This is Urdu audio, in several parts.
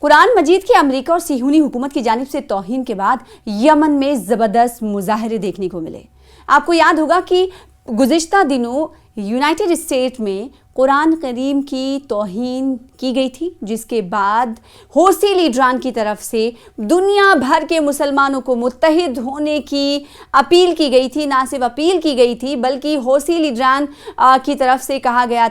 قرآن مجید کی امریکہ اور صہیونی حکومت کی جانب سے توہین کے بعد یمن میں زبردست مظاہرے دیکھنے کو ملے۔ آپ کو یاد ہوگا کہ گزشتہ دنوں یونائٹڈ اسٹیٹ میں قرآن کریم کی توہین کی گئی تھی، جس کے بعد حوثی لیڈران کی طرف سے دنیا بھر کے مسلمانوں کو متحد ہونے کی اپیل کی گئی تھی۔ نہ صرف اپیل کی گئی تھی بلکہ حوثی لیڈران کی طرف سے کہا گیا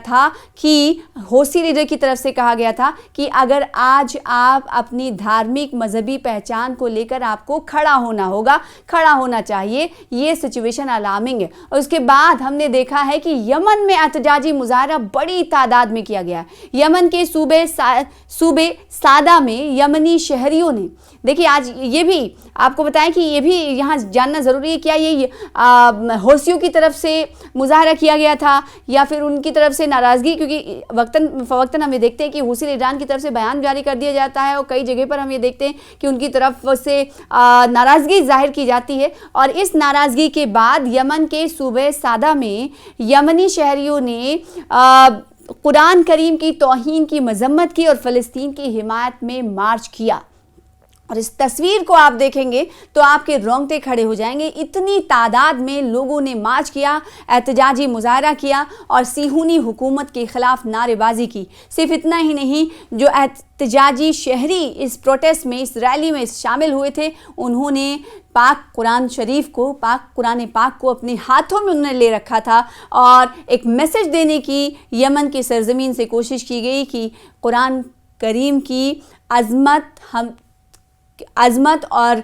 تھا کہ اگر آج آپ اپنی دھارمک مذہبی پہچان کو لے کر آپ کو کھڑا ہونا چاہیے، یہ سچویشن الارمنگ ہے۔ اور اس کے بعد ہم نے دیکھا ہے کہ یمن میں احتجاجی مظاہرہ بڑی تعداد میں کیا گیا ہے۔ یمن کے صوبے سادہ میں یمنی شہریوں نے، دیکھیے آج یہ بھی آپ کو بتائیں کہ یہ بھی یہاں جاننا ضروری ہے، کیا یہ حوثیوں کی طرف سے مظاہرہ کیا گیا تھا یا پھر ان کی طرف سے ناراضگی، کیونکہ وقتاً ہم یہ دیکھتے ہیں کہ حوثی لیڈران کی طرف سے بیان جاری کر دیا جاتا ہے اور کئی جگہ پر ہم یہ دیکھتے ہیں کہ ان کی طرف سے ناراضگی ظاہر کی جاتی ہے۔ اور اس ناراضگی کے بعد یمن کے صوبے سادہ میں یمنی شہریوں نے قرآن کریم کی توہین کی مذمت کی اور فلسطین کی حمایت میں مارچ کیا۔ اور اس تصویر کو آپ دیکھیں گے تو آپ کے رونگٹے کھڑے ہو جائیں گے۔ اتنی تعداد میں لوگوں نے مارچ کیا، احتجاجی مظاہرہ کیا اور صہیونی حکومت کے خلاف نعرے بازی کی۔ صرف اتنا ہی نہیں، جو احتجاجی شہری اس پروٹیسٹ میں، اس ریلی میں شامل ہوئے تھے، انہوں نے پاک قرآن پاک کو اپنے ہاتھوں میں انہوں نے لے رکھا تھا اور ایک میسج دینے کی یمن کی سرزمین سے کوشش کی گئی کہ قرآن کریم کی عظمت اور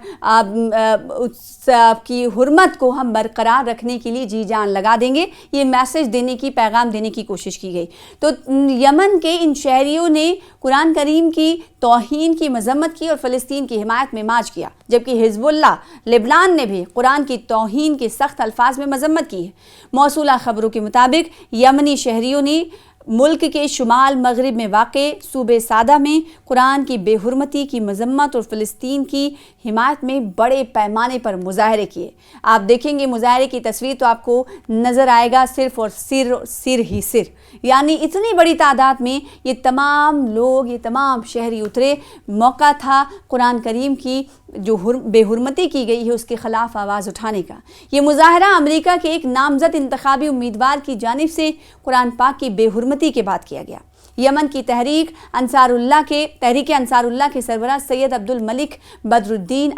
اس کی حرمت کو ہم برقرار رکھنے کے لیے جی جان لگا دیں گے۔ یہ میسج دینے کی، پیغام دینے کی کوشش کی گئی۔ تو یمن کے ان شہریوں نے قرآن کریم کی توہین کی مذمت کی اور فلسطین کی حمایت میں مارچ کیا، جبکہ حزب اللہ لبنان نے بھی قرآن کی توہین کے سخت الفاظ میں مذمت کی ہے۔ موصولہ خبروں کے مطابق یمنی شہریوں نے ملک کے شمال مغرب میں واقع صوبے سادہ میں قرآن کی بے حرمتی کی مذمت اور فلسطین کی حمایت میں بڑے پیمانے پر مظاہرے کیے۔ آپ دیکھیں گے مظاہرے کی تصویر تو آپ کو نظر آئے گا صرف اور سر، یعنی اتنی بڑی تعداد میں یہ تمام لوگ، یہ تمام شہری اترے۔ موقع تھا قرآن کریم کی جو بے حرمتی کی گئی ہے اس کے خلاف آواز اٹھانے کا۔ یہ مظاہرہ امریکہ کے ایک نامزد انتخابی امیدوار کی جانب سے قرآن پاک کی بے حرمتی کے بعد کیا گیا۔ یمن کی تحریک انصار اللہ کے سربراہ سید عبد الملک بدر الدین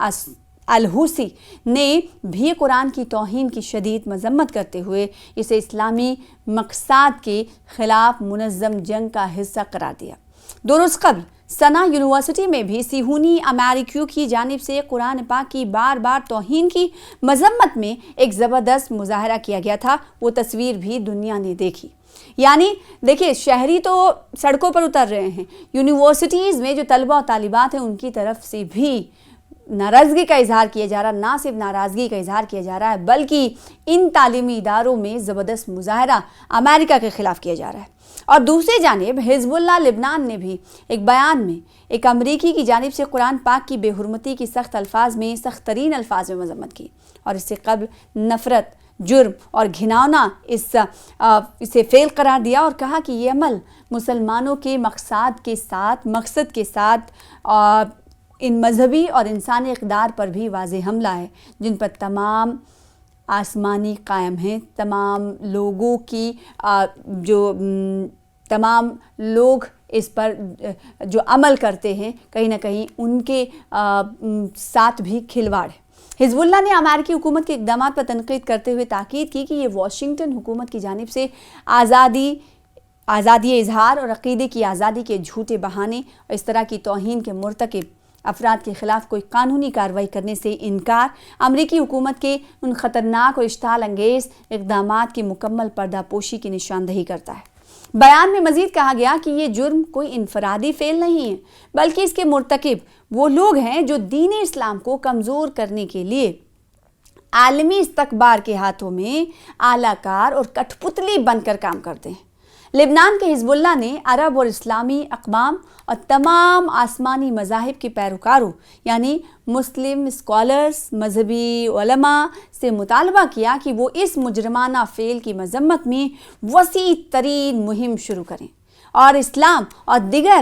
الحوثی نے بھی قرآن کی توہین کی شدید مذمت کرتے ہوئے اسے اسلامی مقصد کے خلاف منظم جنگ کا حصہ قرار دیا۔ 2 روز قبل سنا یونیورسٹی میں بھی صہیونی امریکیوں کی جانب سے قرآن پاک کی بار توہین کی مذمت میں ایک زبردست مظاہرہ کیا گیا تھا۔ وہ تصویر بھی دنیا نے دیکھی۔ یعنی دیکھیں، شہری تو سڑکوں پر اتر رہے ہیں، یونیورسٹیز میں جو طلبہ و طالبات ہیں ان کی طرف سے بھی ناراضگی کا اظہار کیا جا رہا، نہ صرف ناراضگی کا اظہار کیا جا رہا ہے بلکہ ان تعلیمی اداروں میں زبردست مظاہرہ امریکہ کے خلاف کیا جا رہا ہے۔ اور دوسری جانب حزب اللہ لبنان نے بھی ایک بیان میں ایک امریکی کی جانب سے قرآن پاک کی بے حرمتی کی سخت ترین الفاظ میں مذمت کی اور اس سے قبل نفرت، جرم اور گھناؤنا اسے فعل قرار دیا اور کہا کہ یہ عمل مسلمانوں کے مقصد کے ساتھ ان مذہبی اور انسانی اقدار پر بھی واضح حملہ ہے، جن پر تمام آسمانی قائم ہیں۔ تمام لوگ اس پر جو عمل کرتے ہیں کہیں نہ کہیں ان کے ساتھ بھی کھلواڑ ہے۔ حزب اللہ نے امریکی حکومت کے اقدامات پر تنقید کرتے ہوئے تاکید کی کہ یہ واشنگٹن حکومت کی جانب سے آزادی اظہار اور عقیدے کی آزادی کے جھوٹے بہانے اور اس طرح کی توہین کے مرتکب افراد کے خلاف کوئی قانونی کارروائی کرنے سے انکار امریکی حکومت کے ان خطرناک اور اشتعال انگیز اقدامات کی مکمل پردہ پوشی کی نشاندہی کرتا ہے۔ بیان میں مزید کہا گیا کہ یہ جرم کوئی انفرادی فعل نہیں ہے بلکہ اس کے مرتکب وہ لوگ ہیں جو دین اسلام کو کمزور کرنے کے لیے عالمی استکبار کے ہاتھوں میں آلہ کار اور کٹھ پتلی بن کر کام کرتے ہیں۔ لبنان کے حزب اللہ نے عرب اور اسلامی اقوام اور تمام آسمانی مذاہب کے پیروکاروں یعنی مسلم اسکالرز، مذہبی علماء سے مطالبہ کیا کہ وہ اس مجرمانہ فعل کی مذمت میں وسیع ترین مہم شروع کریں اور اسلام اور دیگر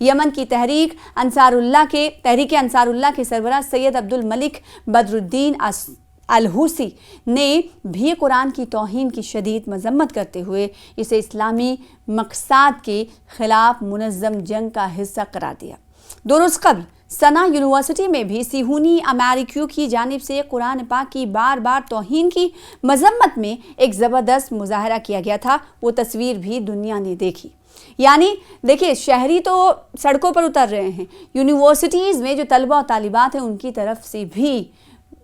یمن کی تحریک انصاراللہ کے سربراہ سید عبد الملک بدر الدین الحوثی نے بھی قرآن کی توہین کی شدید مذمت کرتے ہوئے اسے اسلامی مقصد کے خلاف منظم جنگ کا حصہ قرار دیا۔ 2 روز قبل سنا یونیورسٹی میں بھی صہیونی امریکیوں کی جانب سے قرآن پاک کی بار بار توہین کی مذمت میں ایک زبردست مظاہرہ کیا گیا تھا۔ وہ تصویر بھی دنیا نے دیکھی۔ یعنی دیکھیں، شہری تو سڑکوں پر اتر رہے ہیں، یونیورسٹیز میں جو طلبہ و طالبات ہیں ان کی طرف سے بھی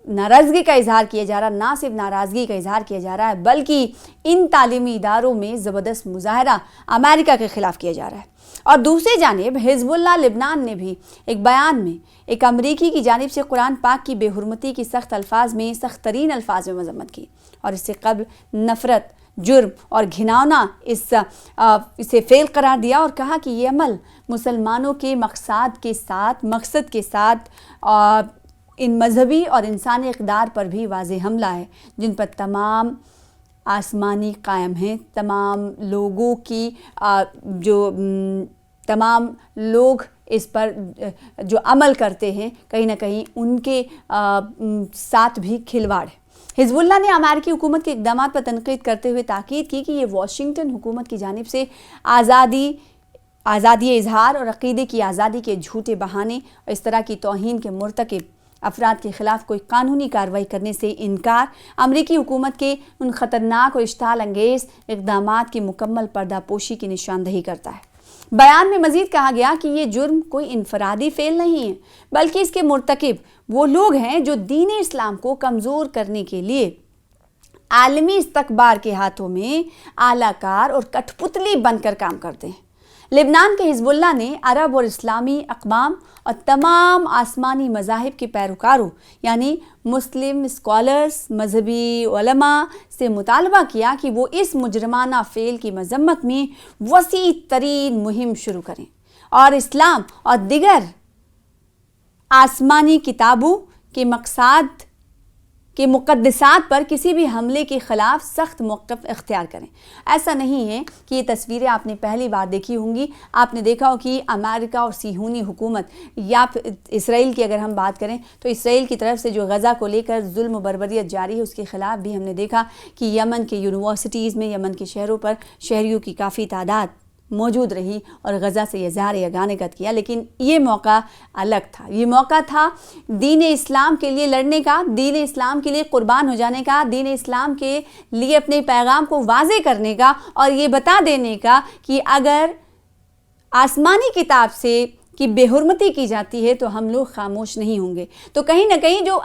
ناراضگی کا اظہار کیا جا رہا، نہ صرف ناراضگی کا اظہار کیا جا رہا ہے بلکہ ان تعلیمی اداروں میں زبردست مظاہرہ امریکہ کے خلاف کیا جا رہا ہے۔ اور دوسری جانب حزب اللہ لبنان نے بھی ایک بیان میں ایک امریکی کی جانب سے قرآن پاک کی بے حرمتی کی سخت ترین الفاظ میں مذمت کی، اور اس سے قبل نفرت، جرم اور گھناؤنا اسے فعل قرار دیا اور کہا کہ یہ عمل مسلمانوں کے مقصد کے ساتھ ان مذہبی اور انسانی اقدار پر بھی واضح حملہ ہے، جن پر تمام آسمانی قائم ہیں، تمام لوگ اس پر جو عمل کرتے ہیں کہیں نہ کہیں ان کے ساتھ بھی کھلواڑ ہے۔ حزب اللہ نے امریکی حکومت کے اقدامات پر تنقید کرتے ہوئے تاکید کی کہ یہ واشنگٹن حکومت کی جانب سے آزادی اظہار اور عقیدے کی آزادی کے جھوٹے بہانے اور اس طرح کی توہین کے مرتکب افراد کے خلاف کوئی قانونی کارروائی کرنے سے انکار امریکی حکومت کے ان خطرناک اور اشتعال انگیز اقدامات کی مکمل پردہ پوشی کی نشاندہی کرتا ہے۔ بیان میں مزید کہا گیا کہ یہ جرم کوئی انفرادی فعل نہیں ہے بلکہ اس کے مرتکب وہ لوگ ہیں جو دین اسلام کو کمزور کرنے کے لیے عالمی استکبار کے ہاتھوں میں آلہ کار اور کٹھ پتلی بن کر کام کرتے ہیں۔ لبنان کے حزب اللہ نے عرب اور اسلامی اقوام اور تمام آسمانی مذاہب کے پیروکاروں یعنی مسلم اسکالرز، مذہبی علماء سے مطالبہ کیا کہ وہ اس مجرمانہ فعل کی مذمت میں وسیع ترین مہم شروع کریں اور اسلام اور دیگر آسمانی کتابوں کے مقدسات پر کسی بھی حملے کے خلاف سخت موقف اختیار کریں۔ ایسا نہیں ہے کہ یہ تصویریں آپ نے پہلی بار دیکھی ہوں گی، آپ نے دیکھا ہو کہ امریکہ اور صہیونی حکومت یا اسرائیل کی اگر ہم بات کریں تو اسرائیل کی طرف سے جو غزہ کو لے کر ظلم و بربریت جاری ہے اس کے خلاف بھی ہم نے دیکھا کہ یمن کے یونیورسٹیز میں، یمن کے شہروں پر شہریوں کی کافی تعداد موجود رہی اور غزہ سے اظہار یگانگت کیا، لیکن یہ موقع الگ تھا۔ یہ موقع تھا دین اسلام کے لیے لڑنے کا، دین اسلام کے لیے قربان ہو جانے کا، دین اسلام کے لیے اپنے پیغام کو واضح کرنے کا اور یہ بتا دینے کا کہ اگر آسمانی کتاب سے کی بے حرمتی کی جاتی ہے تو ہم لوگ خاموش نہیں ہوں گے۔ تو کہیں نہ کہیں جو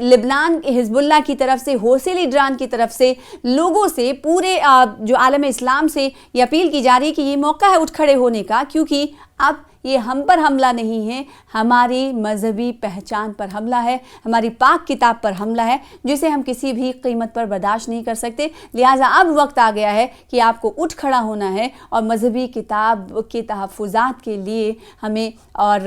لبنان حزب اللہ کی طرف سے، حوثی لیڈران کی طرف سے لوگوں سے، پورے جو عالم اسلام سے یہ اپیل کی جا رہی ہے کہ یہ موقع ہے اٹھ کھڑے ہونے کا، کیونکہ اب یہ ہم پر حملہ نہیں ہے، ہماری مذہبی پہچان پر حملہ ہے، ہماری پاک کتاب پر حملہ ہے جسے ہم کسی بھی قیمت پر برداشت نہیں کر سکتے۔ لہٰذا اب وقت آ گیا ہے کہ آپ کو اٹھ کھڑا ہونا ہے اور مذہبی کتاب کے تحفظات کے لیے ہمیں، اور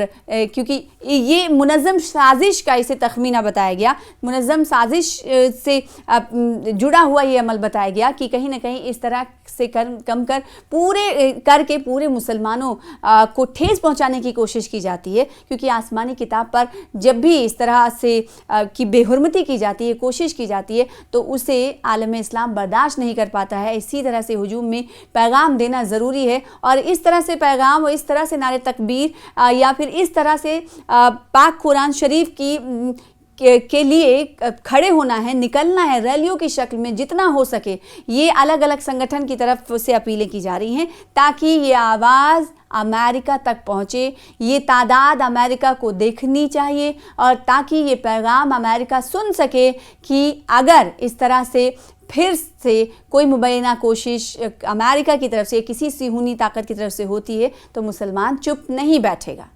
کیونکہ یہ منظم سازش کا اسے تخمینہ بتایا گیا، منظم سازش سے جڑا ہوا یہ عمل بتایا گیا کہ کہیں نہ کہیں اس طرح سے پورے مسلمانوں کو ٹھیس پہنچانے کی کوشش کی جاتی ہے، کیونکہ آسمانی کتاب پر جب بھی اس طرح سے کی بے حرمتی کی جاتی ہے، کوشش کی جاتی ہے تو اسے عالم اسلام برداشت نہیں کر پاتا ہے۔ اسی طرح سے ہجوم میں پیغام دینا ضروری ہے اور اس طرح سے پیغام اور اس طرح سے نعرے تکبیر یا پھر اس طرح سے پاک قرآن شریف کے لیے کھڑے ہونا ہے، نکلنا ہے ریلیوں کی شکل میں جتنا ہو سکے۔ یہ الگ الگ سنگٹھن کی طرف سے اپیلیں کی جا رہی ہیں تاکہ یہ آواز امریکہ تک پہنچے، یہ تعداد امریکہ کو دیکھنی چاہیے اور تاکہ یہ پیغام امریکہ سن سکے کہ اگر اس طرح سے پھر سے کوئی مبینہ کوشش امریکہ کی طرف سے، کسی صہیونی طاقت کی طرف سے ہوتی ہے تو مسلمان چپ نہیں بیٹھے گا۔